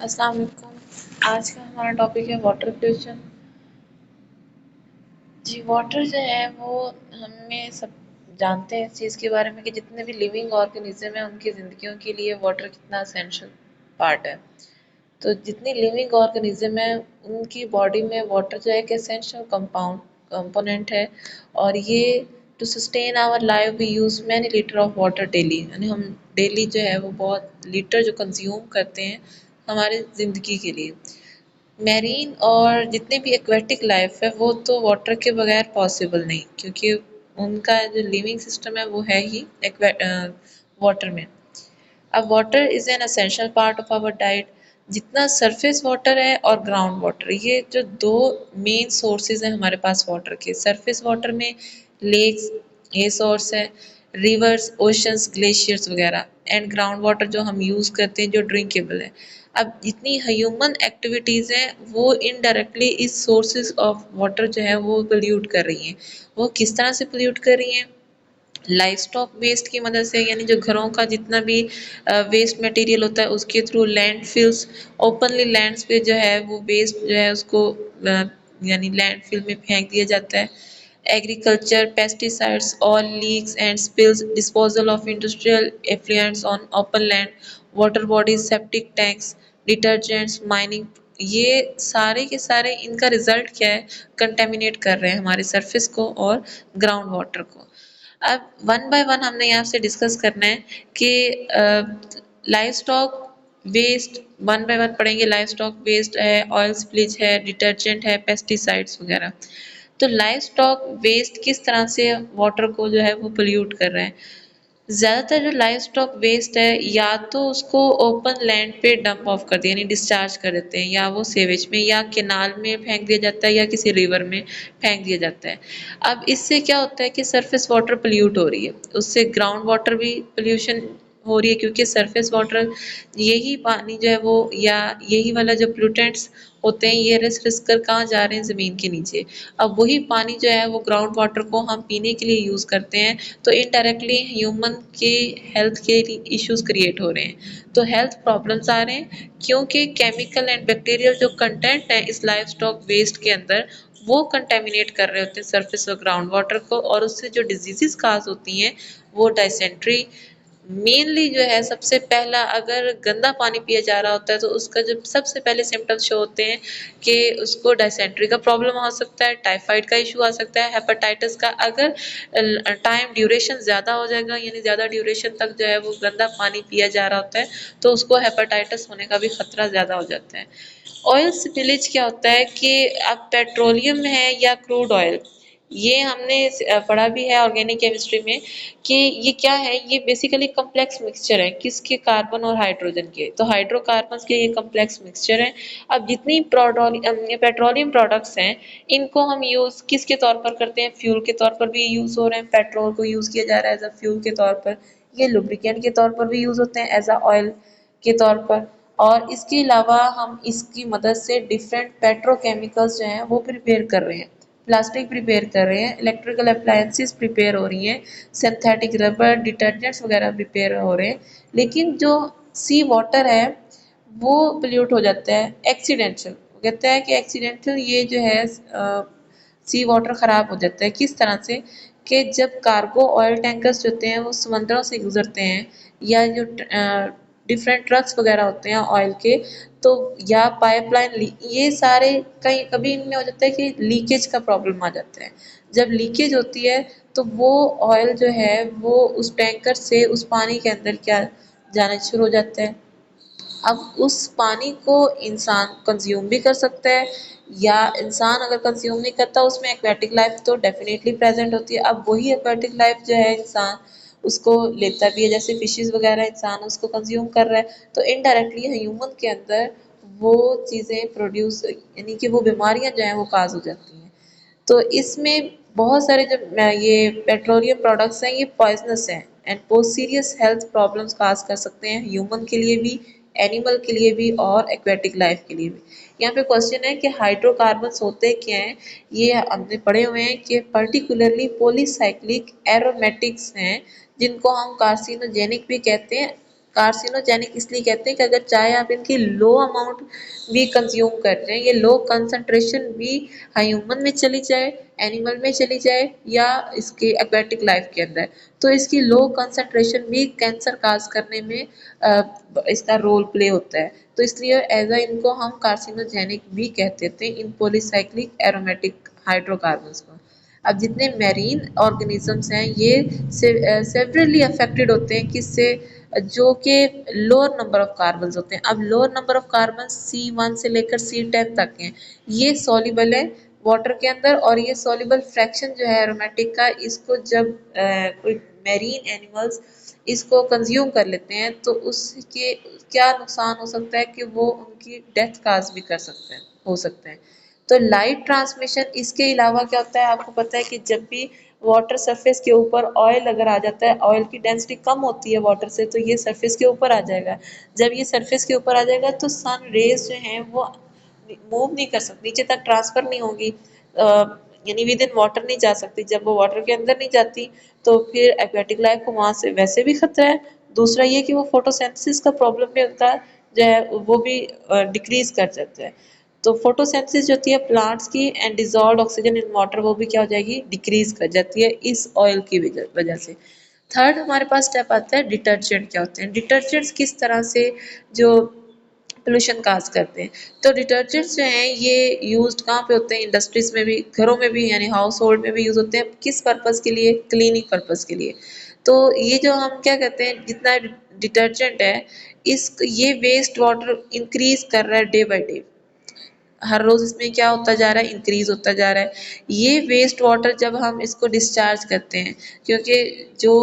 अस्सलाम वालेकुम। आज का हमारा टॉपिक है वाटर पोल्यूशन। जी, वाटर जो है वो हमें सब जानते हैं इस चीज़ के बारे में कि जितने भी लिविंग ऑर्गेनिज्म हैं उनकी ज़िंदगियों के लिए वाटर कितना असेंशियल पार्ट है। तो जितनी लिविंग ऑर्गेनिज्म है उनकी बॉडी में वाटर जो है एक एसेंशियल कंपोनेंट है और ये to sustain our life we use many litre of water daily, यानी हम डेली जो है वो बहुत लीटर जो कंज्यूम करते हैं हमारी ज़िंदगी के लिए। मैरीन और जितनी भी एक्वेटिक लाइफ है वो तो वाटर के बगैर पॉसिबल नहीं, क्योंकि उनका जो लिविंग सिस्टम है वो है ही वाटर में। अब water is an essential part of our diet. जितना सरफेस वाटर है और ग्राउंड वाटर, ये जो दो मेन सोर्सेज हैं हमारे पास वाटर के। सरफेस वाटर में लेक्स ये सोर्स है, रिवर्स, ओशंस, ग्लेशियर्स वगैरह, एंड ग्राउंड वाटर जो हम यूज़ करते हैं जो ड्रिंकेबल है। अब जितनी ह्यूमन एक्टिविटीज़ हैं वो इनडायरेक्टली इस सोर्सेज ऑफ वाटर जो है वो पोल्यूट कर रही हैं। वो किस तरह से पोल्यूट कर रही हैं? लाइफ स्टॉक वेस्ट की मदद से, यानी जो घरों का जितना भी वेस्ट मटेरियल होता है उसके थ्रू, लैंडफिल्स, ओपनली लैंड्स पे जो है वो वेस्ट जो है उसको यानी लैंडफिल में फेंक दिया जाता है। Agriculture, pesticides, oil leaks and spills, disposal of industrial effluents on open land, water bodies, septic tanks, detergents, mining, ये सारे के सारे इनका रिजल्ट क्या है? कंटेमिनेट कर रहे हैं हमारे सरफेस को और ग्राउंड वाटर को। अब वन बाय वन हमने यहाँ से डिस्कस करना है कि livestock waste, one by one पढ़ेंगे। लाइफ स्टॉक वेस्ट है, ऑयल स्प्लिच है, डिटर्जेंट है, पेस्टिसाइड्स वगैरह। तो लाइफ स्टॉक वेस्ट किस तरह से वाटर को जो है वो पोल्यूट कर रहे हैं? ज़्यादातर जो लाइफ स्टॉक वेस्ट है या तो उसको ओपन लैंड पे डंप ऑफ कर दिया, यानी डिस्चार्ज कर देते हैं, या वो सेवेज में या केनाल में फेंक दिया जाता है या किसी रिवर में फेंक दिया जाता है। अब इससे क्या होता है कि सरफेस वाटर पोल्यूट हो रही है, उससे ग्राउंड वाटर भी पोल्यूशन हो रही है, क्योंकि सरफेस वाटर यही पानी जो है वो या यही वाला जो पोल्यूटेंट्स होते हैं ये रिस रिस कर कहाँ जा रहे हैं? ज़मीन के नीचे। अब वही पानी जो है वो ग्राउंड वाटर को हम पीने के लिए यूज़ करते हैं, तो इनडायरेक्टली ह्यूमन के हेल्थ के इश्यूज क्रिएट हो रहे हैं, तो हेल्थ प्रॉब्लम्स आ रहे हैं, क्योंकि केमिकल एंड बैक्टीरियल जो कंटेंट है इस लाइफ स्टॉक वेस्ट के अंदर वो कंटेमिनेट कर रहे होते हैं सरफेस और ग्राउंड वाटर को, और उससे जो डिजीजेस काज होती हैं वो डायसेंट्री मेनली जो है। सबसे पहला, अगर गंदा पानी पिया जा रहा होता है तो उसका जो सबसे पहले सिम्टम्स शो होते हैं कि उसको डायसेंट्री का प्रॉब्लम हो सकता है, टाइफाइड का इशू आ सकता है, हेपेटाइटिस का। अगर टाइम ड्यूरेशन ज़्यादा हो जाएगा, यानी ज़्यादा ड्यूरेशन तक जो है वो गंदा पानी पिया जा रहा होता है, तो उसको हेपेटाइटिस होने का भी खतरा ज़्यादा हो जाता है। ऑयल स्पिलिज क्या होता है कि अब पेट्रोलियम है या क्रूड ऑयल, ये हमने पढ़ा भी है ऑर्गेनिक केमिस्ट्री में कि ये क्या है? ये बेसिकली कॉम्प्लेक्स मिक्सचर है, किसके? कार्बन और हाइड्रोजन के। तो हाइड्रोकार्बन्स के ये कॉम्प्लेक्स मिक्सचर है। अब जितनी पेट्रोलियम प्रोडक्ट्स हैं इनको हम यूज़ किसके तौर पर करते हैं? फ्यूल के तौर पर भी यूज़ हो रहे हैं। पेट्रोल को यूज़ किया जा रहा है एज अ फ्यूल के तौर पर, ये लुब्रिकेंट के तौर पर भी यूज़ होते हैं एज अ ऑयल के तौर पर। और इसके अलावा हम इसकी मदद से डिफरेंट पेट्रोकेमिकल्स जो हैं वो प्रिपेयर कर रहे हैं, प्लास्टिक प्रिपेयर कर रहे हैं, इलेक्ट्रिकल अप्लायंसेस प्रिपेयर हो रही हैं, सिंथेटिक रबर, डिटर्जेंट्स वगैरह प्रिपेयर हो रहे हैं। लेकिन जो सी वाटर है वो पोल्यूट हो जाता है एक्सीडेंटल। कहता है कि एक्सीडेंटल ये जो है सी वाटर ख़राब हो जाता है। किस तरह से? कि जब कार्गो ऑयल टैंकर्स जो होते हैं वो समंदरों से गुजरते हैं, या जो डिफरेंट ट्रक्स वगैरह होते हैं ऑयल के, तो या पाइपलाइन, ये सारे कहीं कभी इनमें हो जाता है कि लीकेज का प्रॉब्लम आ जाता है। जब लीकेज होती है तो वो ऑयल जो है वो उस टैंकर से उस पानी के अंदर क्या जाना शुरू हो जाता है। अब उस पानी को इंसान कंज्यूम भी कर सकता है, या इंसान अगर कंज्यूम नहीं करता उसमें एक्वेटिक लाइफ तो डेफिनेटली प्रेजेंट होती है। अब वही एक्वेटिक लाइफ जो है इंसान उसको लेता भी है, जैसे फिशेस वगैरह इंसान उसको कंज्यूम कर रहा है, तो इनडायरेक्टली ह्यूमन के अंदर वो चीज़ें प्रोड्यूस, यानी कि वो बीमारियां जो हैं वो काज हो जाती हैं। तो इसमें बहुत सारे जो ये पेट्रोलियम प्रोडक्ट्स हैं ये पॉइजनस हैं एंड बहुत सीरियस हेल्थ प्रॉब्लम्स काज कर सकते हैं, ह्यूमन के लिए भी, एनिमल के लिए भी और एक्वेटिक लाइफ के लिए भी। यहाँ पे क्वेश्चन है कि हाइड्रोकार्बन्स होते क्या हैं? ये हमने पढ़े हुए हैं कि पर्टिकुलरली पॉलीसाइक्लिक एरोमेटिक्स हैं, जिनको हम कार्सिनोजेनिक भी कहते हैं, कार्सिनोजेनिक इसलिए कहते हैं कि अगर चाहे आप इनकी लो अमाउंट भी कंज्यूम कर रहे हैं, ये लो कंसंट्रेशन भी ह्यूमन में चली जाए, एनिमल में चली जाए या इसके एक्वेटिक लाइफ के अंदर, तो इसकी लो कंसंट्रेशन भी कैंसर काज करने में इसका रोल प्ले होता है। तो इसलिए एज अ इनको हम कार्सिनोजेनिक भी कहते थे इन पॉलीसाइक्लिक एरोमेटिक हाइड्रोकार्बन्स को। अब जितने मैरीन ऑर्गेनिजम्स हैं ये सेवरली अफेक्टेड होते हैं किससे, जो कि लोअर नंबर ऑफ कार्बन्स होते हैं। अब lower number of carbon C1 से लेकर C10 तक हैं, ये सॉल्युबल है वाटर के अंदर, और ये सॉल्युबल फ्रैक्शन जो है एरोमेटिक का, इसको जब कोई मैरीन एनिमल्स इसको कंज्यूम कर लेते हैं तो उसके क्या नुकसान हो सकता है कि वो उनकी डेथ काज भी कर सकते हैं, हो सकते हैं। तो लाइट ट्रांसमिशन इसके अलावा क्या होता है, आपको पता है कि जब भी वाटर सरफेस के ऊपर ऑयल अगर आ जाता है, ऑयल की डेंसिटी कम होती है वाटर से, तो ये सरफेस के ऊपर आ जाएगा। जब ये सरफेस के ऊपर आ जाएगा तो सन रेज जो हैं वो मूव नहीं कर सकती, नीचे तक ट्रांसफर नहीं होगी, यानी विद इन वाटर नहीं जा सकती। जब वो वाटर के अंदर नहीं जाती तो फिर एक्वेटिक लाइफ को वहां से वैसे भी खतरा है। दूसरा ये कि वो फोटोसिंथेसिस का प्रॉब्लम भी उनका जो है वो भी डिक्रीज कर जाता है। तो फोटोसिंथेसिस जो होती है प्लांट्स की and dissolved oxygen in water, वो भी क्या हो जाएगी, डिक्रीज कर जाती है इस ऑयल की वजह से। थर्ड हमारे पास स्टेप आता है डिटर्जेंट क्या होते हैं, डिटर्जेंट्स किस तरह से जो पोल्यूशन काज करते हैं। तो डिटर्जेंट्स जो हैं ये यूज्ड कहाँ पे होते हैं, इंडस्ट्रीज में भी, घरों में भी, यानी हाउस होल्ड में भी यूज होते हैं। किस पर्पज के लिए, क्लीनिंग पर्पज के लिए। तो ये जो हम क्या कहते हैं, जितना डिटर्जेंट है इस ये वेस्ट वाटर इंक्रीज कर रहा है डे बाय डे, हर रोज इसमें क्या होता जा रहा है, इंक्रीज होता जा रहा है। ये वेस्ट वाटर जब हम इसको डिस्चार्ज करते हैं, क्योंकि जो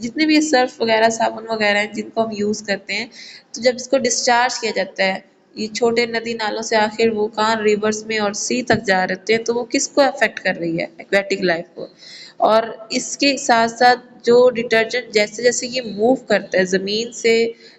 जितने भी सर्फ वगैरह साबुन वगैरह हैं जिनको हम यूज करते हैं, तो जब इसको डिस्चार्ज किया जाता है ये छोटे नदी नालों से आखिर वो कहाँ रिवर्स में और सी तक जा रहे होते हैं, तो वो किसको अफेक्ट कर रही है, एक्वेटिक लाइफ को। और इसके साथ साथ जो डिटर्जेंट जैसे जैसे ये मूव करता है ज़मीन से,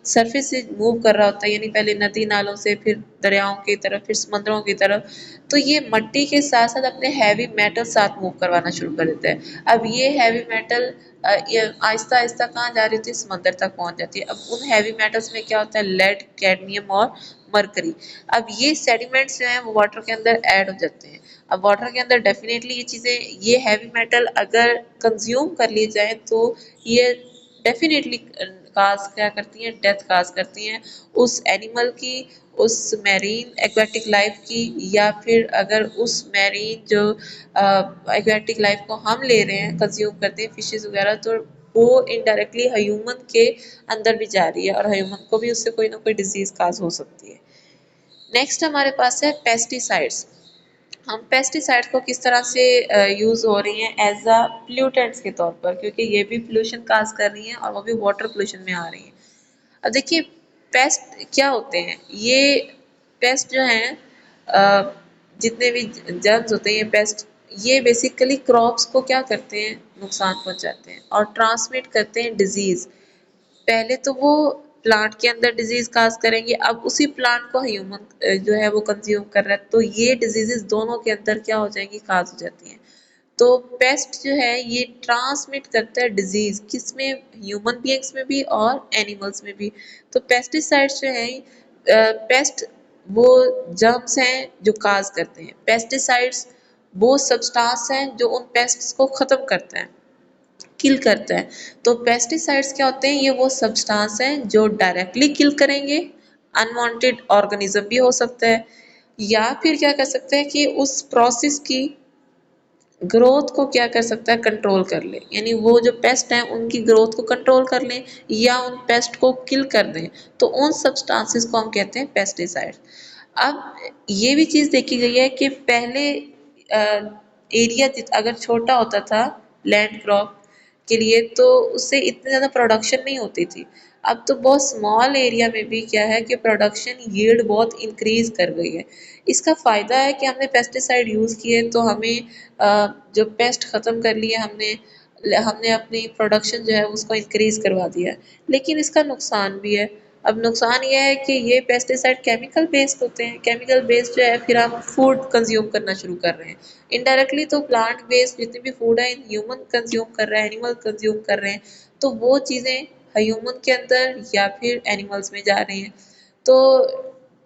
सरफेस से मूव कर रहा होता है, यानी पहले नदी नालों से, फिर दरियाओं की तरफ, फिर समंदरों की तरफ, तो ये मट्टी के साथ साथ अपने हैवी मेटल साथ मूव करवाना शुरू कर देता है। अब ये हैवी मेटल आहिस्ता आहिस्ता कहाँ जा रही होती है, समंदर तक पहुंच जाती है। अब उन हैवी मेटल्स में क्या होता है, लेड, कैडमियम और मरकरी। अब ये सेडिमेंट्स जो हैं वो वाटर के अंदर ऐड हो जाते हैं। अब वाटर के अंदर डेफिनेटली ये चीज़ें, ये हैवी मेटल अगर कंज्यूम कर लिए जाए तो ये डेफिनेटली काज क्या करती हैं, डेथ काज करती हैं उस एनिमल की, उस मैरीन एक्वेटिक लाइफ की, या फिर अगर उस मैरीन जो एक्वेटिक लाइफ को हम ले रहे हैं, कंज्यूम करते हैं फिशेस वगैरह, तो वो इनडायरेक्टली ह्यूमन के अंदर भी जा रही है और ह्यूमन को भी उससे कोई ना कोई डिजीज काज हो सकती है। नेक्स्ट हमारे पास है पेस्टिसाइड्स। हम पेस्टिसाइड्स को किस तरह से यूज हो रही हैं एज अ प्लूटेंट्स के तौर पर, क्योंकि ये भी पोल्यूशन काज कर रही हैं और वो भी वाटर पोल्यूशन में आ रही हैं। अब देखिए पेस्ट क्या होते हैं, ये पेस्ट जो हैं जितने भी जर्म्स होते हैं, ये पेस्ट ये बेसिकली क्रॉप्स को क्या करते हैं, नुकसान पहुंचाते हैं और ट्रांसमिट करते हैं डिजीज। पहले तो वो प्लांट के अंदर डिजीज काज करेंगे, अब उसी प्लांट को ह्यूमन जो है वो कंज्यूम कर रहा है, तो ये डिजीजेस दोनों के अंदर क्या हो जाएंगी, काज हो जाती हैं। तो पेस्ट जो है ये ट्रांसमिट करता है डिजीज, किसमें, ह्यूमन बीइंग्स में भी और एनिमल्स में भी। तो पेस्टिसाइड्स जो है पेस्ट वो जर्म्स हैं जो काज करते हैं, पेस्टिसाइड्स वो सब्सटेंस हैं जो उन पेस्ट्स को खत्म करता है, किल करता है। तो पेस्टिसाइड्स क्या होते हैं, ये वो सब्सटेंस हैं जो डायरेक्टली किल करेंगे, अनवांटेड ऑर्गेनिज्म भी हो सकता है, या फिर क्या कर सकते हैं कि उस प्रोसेस की ग्रोथ को क्या कर सकता है, कंट्रोल कर ले, यानी वो जो पेस्ट हैं उनकी ग्रोथ को कंट्रोल कर लें या उन पेस्ट को किल कर दें, तो उन सब्सटेंसेस को हम कहते हैं पेस्टिसाइड। अब ये भी चीज़ देखी गई है कि पहले एरिया अगर छोटा होता था लैंड क्रॉप के लिए, तो उससे इतनी ज़्यादा प्रोडक्शन नहीं होती थी। अब तो बहुत स्मॉल एरिया में भी क्या है कि प्रोडक्शन यील्ड बहुत इंक्रीज कर गई है। इसका फ़ायदा है कि हमने पेस्टिसाइड यूज़ किए तो हमें जो पेस्ट ख़त्म कर लिए हमने, हमने अपनी प्रोडक्शन जो है उसको इंक्रीज करवा दिया है। लेकिन इसका नुकसान भी है। अब नुकसान ये है कि ये पेस्टिसाइड केमिकल बेस्ड होते हैं, केमिकल बेस्ड जो है फिर हम फूड कंज्यूम करना शुरू कर रहे हैं। इनडायरेक्टली तो प्लांट बेस्ड जितने भी फूड है ह्यूमन कंज्यूम कर रहे हैं, एनिमल कंज्यूम कर रहे हैं, तो वो चीज़ें ह्यूमन के अंदर या फिर एनिमल्स में जा रहे हैं। तो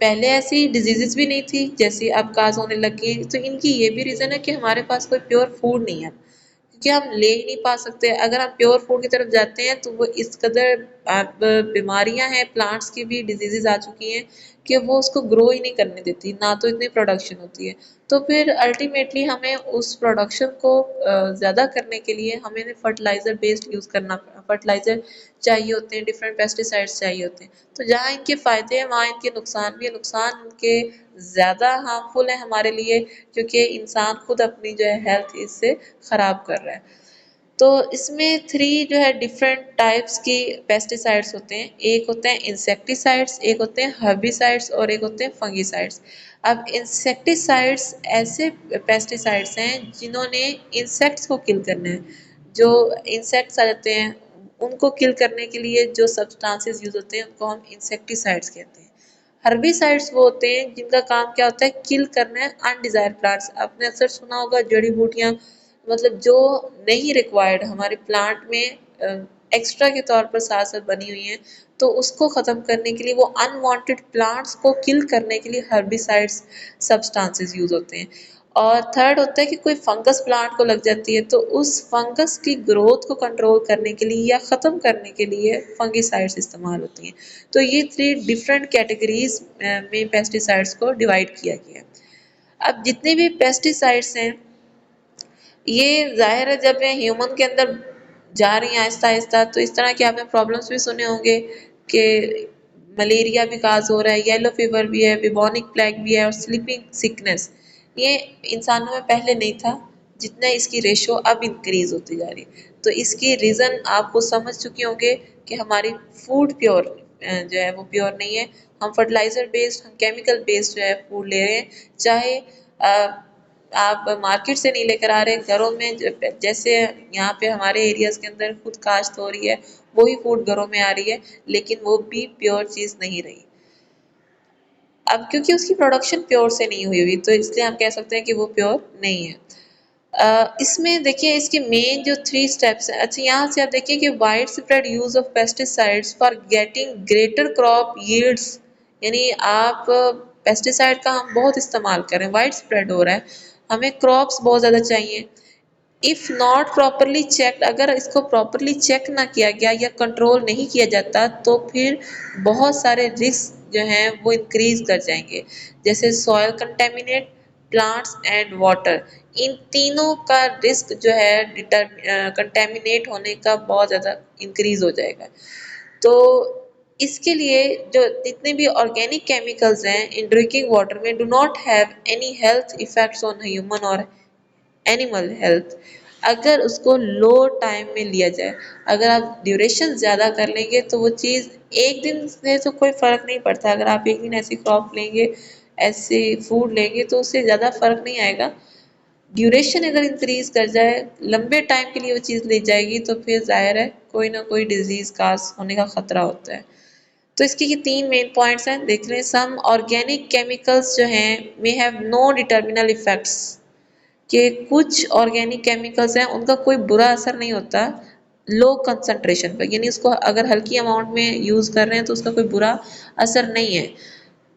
पहले ऐसी डिजीजेस भी नहीं थी जैसी अब काज होने लगी, तो इनकी ये भी रीजन है कि हमारे पास कोई प्योर फूड नहीं है, क्योंकि हम ले ही नहीं पा सकते। अगर हम प्योर फूड की तरफ जाते हैं तो वो इस कदर अब बीमारियां हैं, प्लांट्स की भी डिजीजेस आ चुकी हैं कि वो उसको ग्रो ही नहीं करने देती, ना तो इतनी प्रोडक्शन होती है। तो फिर अल्टीमेटली हमें उस प्रोडक्शन को ज़्यादा करने के लिए हमें फर्टिलाइज़र बेस्ड यूज़ करना, फर्टिलाइज़र चाहिए होते हैं, डिफरेंट पेस्टिसाइड्स चाहिए होते हैं। तो जहाँ इनके फ़ायदे हैं वहाँ इनके नुकसान भी है। नुकसान इनके ज़्यादा हार्मफुल है हमारे लिए, क्योंकि इंसान खुद अपनी जो है हेल्थ इससे ख़राब कर रहा है। तो इसमें 3 जो है डिफरेंट टाइप्स की पेस्टिसाइड्स होते हैं। एक होते हैं इंसेक्टिसाइड्स, एक होते हैं हर्बिसाइड्स और एक होते हैं फंगिसाइड्स। अब इंसेक्टिसाइड्स ऐसे पेस्टिसाइड्स हैं जिन्होंने इंसेक्ट्स को किल करना है। जो इंसेक्ट्स आ जाते हैं उनको किल करने के लिए जो सब्सटेंसेस यूज होते हैं उनको हम इंसेक्टिसाइड्स कहते हैं। हर्बिसाइड्स वो होते हैं जिनका काम क्या होता है, किल करना है अनडिजायर्ड प्लांट्स। आपने अक्सर सुना होगा जड़ी बूटियां, मतलब जो नहीं रिक्वायर्ड हमारे प्लांट में एक्स्ट्रा के तौर पर साथ साथ बनी हुई हैं, तो उसको ख़त्म करने के लिए, वो अनवांटेड प्लांट्स को किल करने के लिए हर्बिसाइड्स सब्सटेंसेस यूज होते हैं। और थर्ड होता है कि कोई फंगस प्लांट को लग जाती है तो उस फंगस की ग्रोथ को कंट्रोल करने के लिए या ख़त्म करने के लिए फंगिसाइड्स इस्तेमाल होती हैं। तो ये 3 डिफरेंट कैटेगरीज में पेस्टिसाइड्स को डिवाइड किया गया है। अब जितने भी पेस्टिसाइड्स हैं, ये ज़ाहिर है जब ये ह्यूमन के अंदर जा रही हैं आहिस्ता आहिस्ता, तो इस तरह के आपने प्रॉब्लम्स भी सुने होंगे कि मलेरिया भी काज हो रहा है, येलो फीवर भी है, बिबोनिक प्लेग भी है और स्लीपिंग सिकनेस। ये इंसानों में पहले नहीं था, जितना इसकी रेशो अब इंक्रीज होती जा रही है। तो इसकी रीज़न आपको समझ चुके होंगे कि हमारी फूड प्योर जो है वो प्योर नहीं है। हम फर्टिलाइज़र बेस्ड, हम केमिकल बेस्ड जो है फूड ले रहे हैं। चाहे आप मार्केट से नहीं लेकर आ रहे, घरों में जैसे यहाँ पे हमारे एरियाज के अंदर खुद काश्त हो रही है, वही फूड घरों में आ रही है, लेकिन वो भी प्योर चीज़ नहीं रही। अब क्योंकि उसकी प्रोडक्शन प्योर से नहीं हुई हुई, तो इसलिए हम कह सकते हैं कि वो प्योर नहीं है। इसमें देखिए इसके मेन जो 3 स्टेप्स हैं। अच्छा, यहाँ से आप देखिए कि wide spread use of pesticides for getting greater crop yields, यानी आप पेस्टिसाइड का हम बहुत इस्तेमाल कर रहे हैं, वाइड स्प्रेड हो रहा है, हमें क्रॉप्स बहुत ज़्यादा चाहिए। इफ नॉट प्रॉपरली चेक्ड, अगर इसको प्रॉपरली चेक ना किया गया या कंट्रोल नहीं किया जाता तो फिर बहुत सारे रिस्क जो हैं वो इंक्रीज कर जाएंगे, जैसे soil contaminate, plants and water. इन तीनों का रिस्क जो है कंटेमिनेट होने का बहुत ज़्यादा इंक्रीज हो जाएगा। तो इसके लिए जो जितने भी ऑर्गेनिक केमिकल्स हैं इन ड्रिंकिंग वाटर में do not have any health effects on human और एनिमल हेल्थ, अगर उसको लो टाइम में लिया जाए। अगर आप ड्यूरेशन ज़्यादा कर लेंगे तो वो चीज़ एक दिन से तो कोई फ़र्क नहीं पड़ता। अगर आप एक दिन ऐसी क्रॉप लेंगे, ऐसे फूड लेंगे तो उससे ज़्यादा फ़र्क नहीं आएगा। ड्यूरेशन अगर इंक्रीज कर जाए, लंबे टाइम के लिए वो चीज़ ले जाएगी, तो फिर जाहिर है कोई ना कोई डिजीज़ काज होने का खतरा होता है। तो इसके ये 3 मेन पॉइंट्स हैं, देख लें। सम ऑर्गेनिक केमिकल्स जो हैं मे हैव नो डिटर्मिनल इफेक्ट्स, कि कुछ ऑर्गेनिक केमिकल्स हैं उनका कोई बुरा असर नहीं होता लो कंसंट्रेशन पर, यानी उसको अगर हल्की अमाउंट में यूज़ कर रहे हैं तो उसका कोई बुरा असर नहीं है।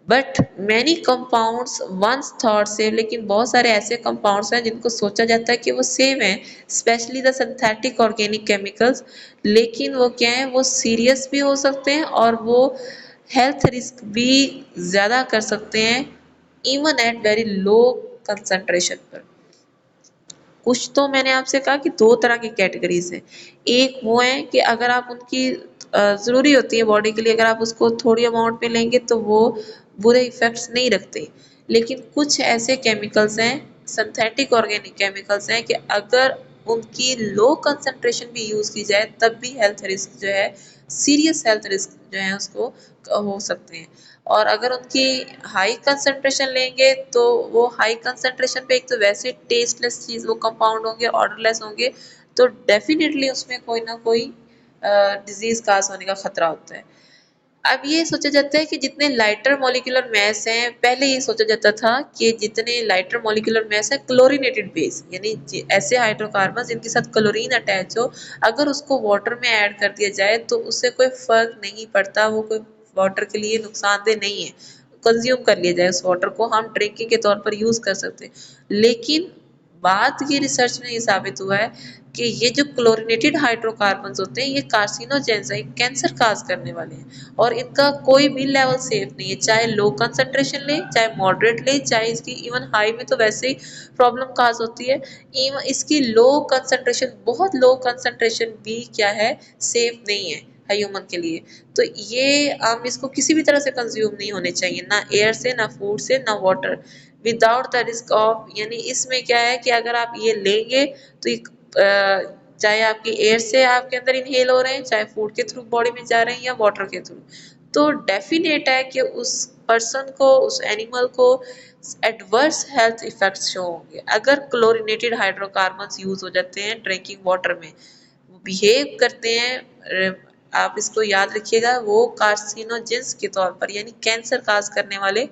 But many compounds once thought safe, लेकिन बहुत सारे ऐसे कंपाउंड्स हैं जिनको सोचा जाता है कि वो सेफ हैं, specially the synthetic organic chemicals, लेकिन वो क्या है, वो सीरियस भी हो सकते हैं और वो हेल्थ रिस्क भी ज़्यादा कर सकते हैं, even at very low concentration पर। कुछ तो मैंने आपसे कहा कि 2 तरह की कैटेगरीज हैं। एक वो है कि अगर आप उनकी ज़रूरी होती है बॉडी के लिए, अगर आप उसको थोड़ी अमाउंट में लेंगे तो वो बुरे इफ़ेक्ट्स नहीं रखते। लेकिन कुछ ऐसे केमिकल्स हैं, सिंथेटिक ऑर्गेनिक केमिकल्स हैं, कि अगर उनकी लो कंसंट्रेशन भी यूज़ की जाए तब भी हेल्थ रिस्क जो है, सीरियस हेल्थ रिस्क जो है उसको हो सकते हैं। और अगर उनकी हाई कंसंट्रेशन लेंगे तो वो हाई कंसंट्रेशन पे एक तो वैसे टेस्टलेस चीज़, वो कंपाउंड होंगे, ऑर्डरलेस होंगे, तो डेफिनेटली उसमें कोई ना कोई डिजीज़ काज होने का खतरा होता है। अब ये सोचा जाता है कि जितने लाइटर मॉलिक्यूलर मास हैं, पहले ये सोचा जाता था कि जितने लाइटर मॉलिक्यूलर मास है क्लोरीनेटेड बेस, यानी ऐसे हाइड्रोकार्बन जिनके साथ क्लोरीन अटैच हो, अगर उसको वाटर में ऐड कर दिया जाए तो उससे कोई फर्क नहीं पड़ता, वो कोई वाटर के लिए नुकसानदेह नहीं है, कंज्यूम कर लिया जाए उस वाटर को, हम ड्रिंकिंग के तौर पर यूज कर सकते हैं। लेकिन बाद की रिसर्च में ये साबित हुआ है कि ये जो क्लोरीनेटेड हाइड्रोकार्बन्स होते हैं ये कार्सिनोजेंस है, कैंसर काज करने वाले हैं, और इनका कोई भी लेवल सेफ नहीं है, चाहे लो कंसंट्रेशन ले, चाहे मॉडरेट ले, चाहे इसकी इवन हाई में तो वैसे ही प्रॉब्लम काज होती है, इवन इसकी लो कंसंट्रेशन, बहुत लो कंसंट्रेशन भी क्या है, सेफ नहीं है ह्यूमन के लिए। तो ये हम इसको किसी भी तरह से कंज्यूम नहीं होने चाहिए, ना एयर से, ना फूड से, ना water, without the risk of, यानी इसमें क्या है कि अगर आप ये लेंगे तो एक चाहे आपकी एयर से आपके अंदर इनहेल हो रहे हैं, चाहे फूड के थ्रू बॉडी में जा रहे हैं या वाटर के थ्रू, तो डेफिनेट है कि उस पर्सन को, उस एनिमल को एडवर्स हेल्थ इफेक्ट्स शो होंगे अगर क्लोरीनेटेड हाइड्रोकार्बन्स यूज हो जाते हैं ड्रिंकिंग वाटर में, बिहेव करते हैं, आप इसको याद रखिएगा, वो कार्सिनोजेंस के तौर पर, यानी कैंसर काज करने वाले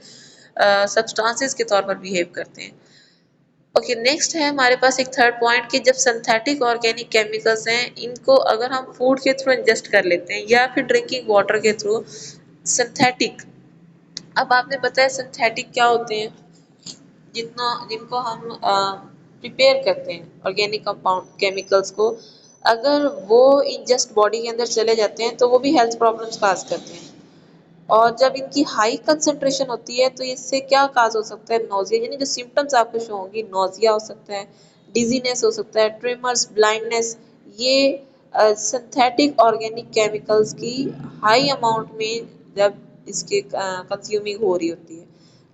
सब्सटेंसेस के तौर पर बिहेव करते हैं। ओके, नेक्स्ट है हमारे पास एक थर्ड पॉइंट कि जब सिंथेटिक ऑर्गेनिक केमिकल्स हैं, इनको अगर हम फूड के थ्रू इंजेस्ट कर लेते हैं या फिर ड्रिंकिंग वाटर के थ्रू सिंथेटिक, अब आपने पता है सिंथेटिक क्या होते हैं, जितना जिनको हम प्रिपेयर करते हैं ऑर्गेनिक कंपाउंड केमिकल्स को, अगर वो इंजस्ट बॉडी के अंदर चले जाते हैं तो वो भी हेल्थ प्रॉब्लम्स काज करते हैं, और जब इनकी हाई कंसंट्रेशन होती है तो इससे क्या काज हो सकता है, नोजिया, यानी जो सिम्टम्स आपको शो होंगी, नोजिया हो सकता है, डिजीनेस हो सकता है, ट्रिमर्स, ब्लाइंडनेस, ये सिंथेटिक ऑर्गेनिक केमिकल्स की हाई अमाउंट में जब इसके कंज्यूमिंग हो रही होती है।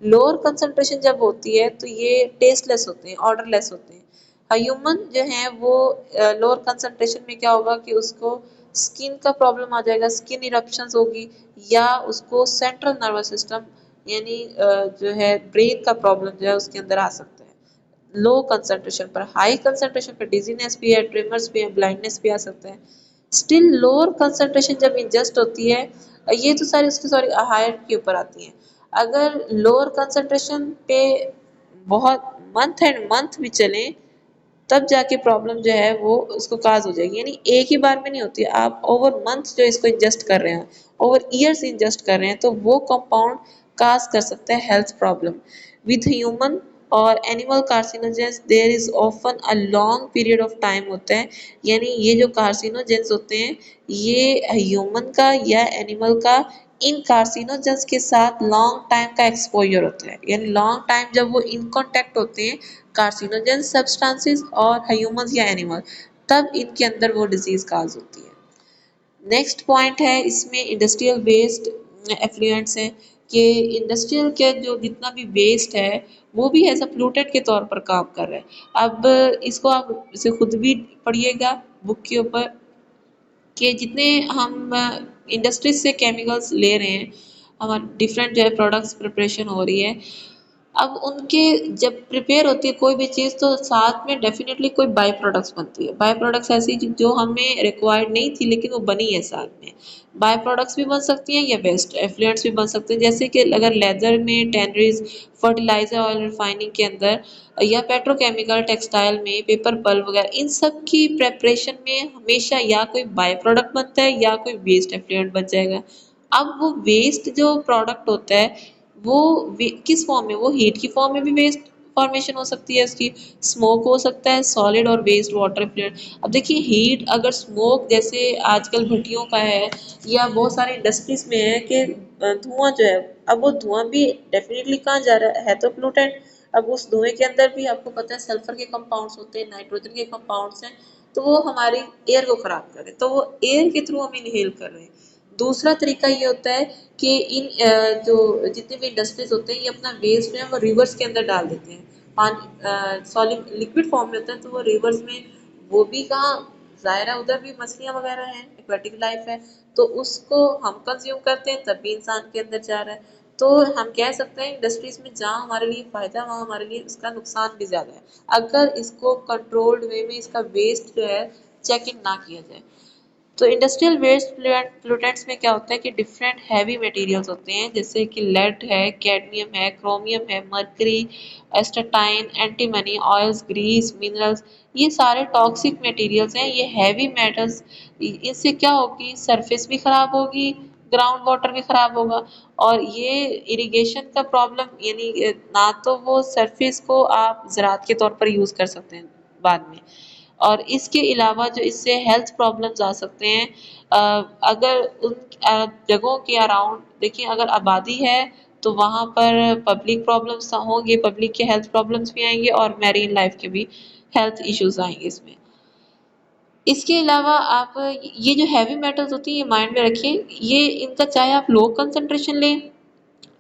लोअर कंसंट्रेशन जब होती है तो ये टेस्टलेस होते हैं, ऑर्डरलेस होते हैं। ह्यूमन जो है वो लोअर कंसंट्रेशन में क्या होगा कि उसको स्किन का प्रॉब्लम आ जाएगा, स्किन इरप्शंस होगी, या उसको सेंट्रल नर्वस सिस्टम, यानी जो है ब्रेन का प्रॉब्लम जो है उसके अंदर आ सकता है लो कंसंट्रेशन पर। हाई कंसंट्रेशन पर डिजीनेस भी है, ट्रिमर्स भी है, ब्लाइंडनेस भी आ सकता है। स्टिल लोअर कंसंट्रेशन जब इंजस्ट होती है, ये तो सारी उसकी सॉरी हायर के ऊपर आती है, अगर लोअर कंसंट्रेशन पे बहुत मंथ एंड मंथ भी चले तब जाके प्रॉब्लम जो है वो उसको काज हो जाएगी, यानी एक ही बार में नहीं होती है, आप ओवर मंथ जो इसको इंजेस्ट कर रहे हैं, ओवर ईयर्स इंजेस्ट कर रहे हैं, तो वो कंपाउंड काज कर सकता है हेल्थ प्रॉब्लम। विथ ह्यूमन और animal carcinogens there is often a long period of time होता है, यानी ये जो कार्सिनोजेंस होते हैं ये ह्यूमन का या एनिमल का इन कार्सिनोजेंस के साथ लॉन्ग टाइम का एक्सपोजर होता है, यानी लॉन्ग टाइम जब वो इन कांटेक्ट होते हैं कार्सिनोजेन सब्सटेंसेस और ह्यूमंस या एनिमल, तब इनके अंदर वो डिजीज काज होती है। नेक्स्ट पॉइंट है इसमें इंडस्ट्रियल वेस्ट एफ्लुएंट्स हैं, कि इंडस्ट्रियल के जो जितना भी वेस्ट है वो भी एज अ प्लूटेंट के तौर पर काम कर रहा है। अब इसको आप इसे खुद भी पढ़िएगा बुक के ऊपर, कि जितने हम इंडस्ट्रीज से केमिकल्स ले रहे हैं, हमारे डिफरेंट जो है प्रोडक्ट्स प्रिपरेशन हो रही है, अब उनके जब प्रिपेयर होती है कोई भी चीज़ तो साथ में डेफिनेटली कोई बाय प्रोडक्ट्स बनती है, बाय प्रोडक्ट्स ऐसी जो हमें रिक्वायर्ड नहीं थी लेकिन वो बनी है साथ में, बाय प्रोडक्ट्स भी बन सकती हैं या वेस्ट एफ्लुएंट्स भी बन सकते हैं, जैसे कि अगर लेदर में टैनरीज, फर्टिलाइजर ऑयल रिफाइनिंग के अंदर, या पेट्रोकेमिकल टेक्सटाइल में पेपर पल्प वगैरह, इन सब की प्रेपरेशन में हमेशा या कोई बाय प्रोडक्ट बनता है या कोई वेस्ट एफ्लुएंट बन जाएगा। अब वो वेस्ट जो प्रोडक्ट होता है वो किस फॉर्म में, वो हीट की फॉर्म में भी वेस्ट फॉर्मेशन हो सकती है उसकी, स्मोक हो सकता है, सॉलिड और वेस्ट वाटर फ्लूइड। अब देखिए हीट अगर स्मोक जैसे आजकल भट्टियों का है या बहुत सारे इंडस्ट्रीज में है कि धुआं जो है, अब वो धुआं भी डेफिनेटली कहाँ जा रहा है तो प्लूटेंट। अब उस धुएं के अंदर भी आपको पता है सल्फर के कंपाउंड्स होते हैं, नाइट्रोजन के कंपाउंड्स हैं, तो वो हमारी एयर को खराब कर रहे हैं, तो वो एयर के थ्रू हम इनहेल कर रहे हैं। दूसरा तरीका ये होता है कि इन जो जितने भी इंडस्ट्रीज होते हैं ये अपना वेस्ट जो है वो रिवर्स के अंदर डाल देते हैं, पानी सॉलिड लिक्विड फॉर्म में होता है तो वो रिवर्स में, वो भी कहाँ, ज़ाहिर है उधर भी मछलियाँ वगैरह हैं, एक्वेटिक लाइफ है, तो उसको हम कंज्यूम करते हैं तब भी इंसान के अंदर जा रहा है। तो हम कह सकते हैं इंडस्ट्रीज में जहाँ हमारे लिए फ़ायदा वहाँ हमारे लिए इसका नुकसान भी ज़्यादा है अगर इसको कंट्रोल्ड वे में इसका वेस्ट जो है चेक इन ना किया जाए। तो इंडस्ट्रियल वेस्ट प्लूटेंट्स में क्या होता है कि डिफरेंट हैवी मटेरियल्स होते हैं, जैसे कि लेड है, कैडमियम है, क्रोमियम है, mercury, astatine, antimony, oils, grease, minerals, ये सारे टॉक्सिक मटेरियल्स हैं, ये हैवी मेटल्स। इससे क्या होगी, सरफेस भी खराब होगी, ग्राउंड वाटर भी खराब होगा, और ये इरिगेशन का प्रॉब्लम, यानी ना तो वो सरफेस को आप ज़राअत के तौर पर यूज़ कर सकते हैं बाद में, और इसके अलावा जो इससे हेल्थ प्रॉब्लम्स आ सकते हैं। अगर उन जगहों के अराउंड देखिए, अगर आबादी है तो वहाँ पर पब्लिक प्रॉब्लम्स होंगे, पब्लिक के हेल्थ प्रॉब्लम्स भी आएंगे और मैरीन लाइफ के भी हेल्थ इश्यूज आएंगे इसमें। इसके अलावा आप ये जो हैवी मेटल्स होती है, ये माइंड में रखिए, ये इनका चाहे आप लो कंसंट्रेशन लें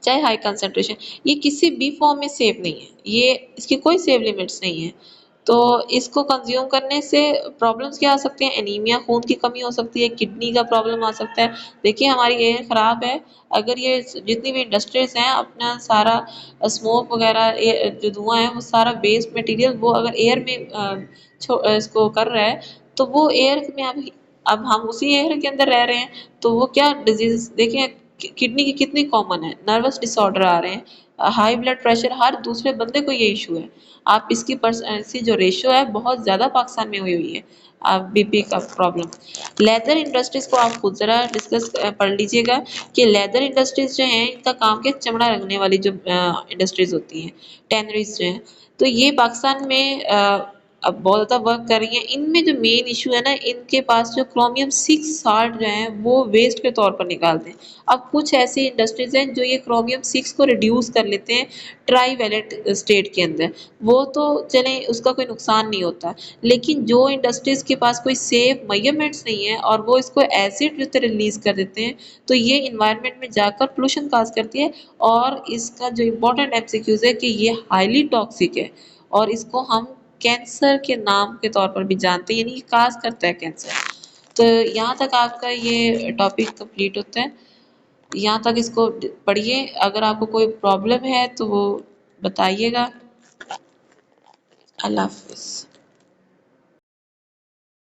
चाहे हाई कंसंट्रेशन, ये किसी भी फॉर्म में सेफ नहीं है, ये इसकी कोई सेफ लिमिट्स नहीं है। तो इसको कंज्यूम करने से प्रॉब्लम्स क्या आ सकते हैं, एनीमिया, खून की कमी हो सकती है, किडनी का प्रॉब्लम आ सकता है। देखिए हमारी एयर ख़राब है, अगर ये जितनी भी इंडस्ट्रीज हैं अपना सारा स्मोक वगैरह, जो धुआं है वो सारा वेस्ट मटेरियल वो अगर एयर में इसको कर रहा है, तो वो एयर में अब हम उसी एयर के अंदर रह रहे हैं, तो वो क्या डिजीज देखिए, किडनी की कितनी कॉमन है, नर्वस डिसऑर्डर आ रहे हैं, हाई ब्लड प्रेशर, हर दूसरे बंदे को ये इशू है। आप इसकी परसेंटेज जो रेशियो है बहुत ज़्यादा पाकिस्तान में हुई है, आप बीपी का प्रॉब्लम। लेदर इंडस्ट्रीज को आप खुद ज़रा डिस्कस पढ़ लीजिएगा कि लेदर इंडस्ट्रीज जो हैं इनका काम क्या, चमड़ा रखने वाली जो इंडस्ट्रीज होती हैं, टैनरीज जो हैं, तो ये पाकिस्तान में अब बहुत ज़्यादा वर्क कर रही हैं। इनमें जो मेन इशू है ना, इनके पास जो क्रोमियम 6 साल्ट जो है वो वेस्ट के तौर पर निकालते हैं। अब कुछ ऐसी इंडस्ट्रीज हैं जो ये क्रोमियम 6 को रिड्यूस कर लेते हैं ट्राई वैलेंट स्टेट के अंदर, वो तो चलें उसका कोई नुकसान नहीं होता, लेकिन जो इंडस्ट्रीज के पास कोई सेफ मेजरमेंट्स नहीं है और वो इसको एसिड जो रिलीज कर देते हैं, तो ये इन्वायरमेंट में जाकर पोल्यूशन काज करती है। और इसका जो इम्पोर्टेंट एमसीक्यूज है कि ये हाईली टॉक्सिक है, और इसको हम कैंसर के नाम के तौर पर भी जानते हैं, यानी ये काज करता है कैंसर। तो यहाँ तक आपका ये टॉपिक कंप्लीट होता है, यहाँ तक इसको पढ़िए, अगर आपको कोई प्रॉब्लम है तो वो बताइएगा। अल्लाह हाफिज़।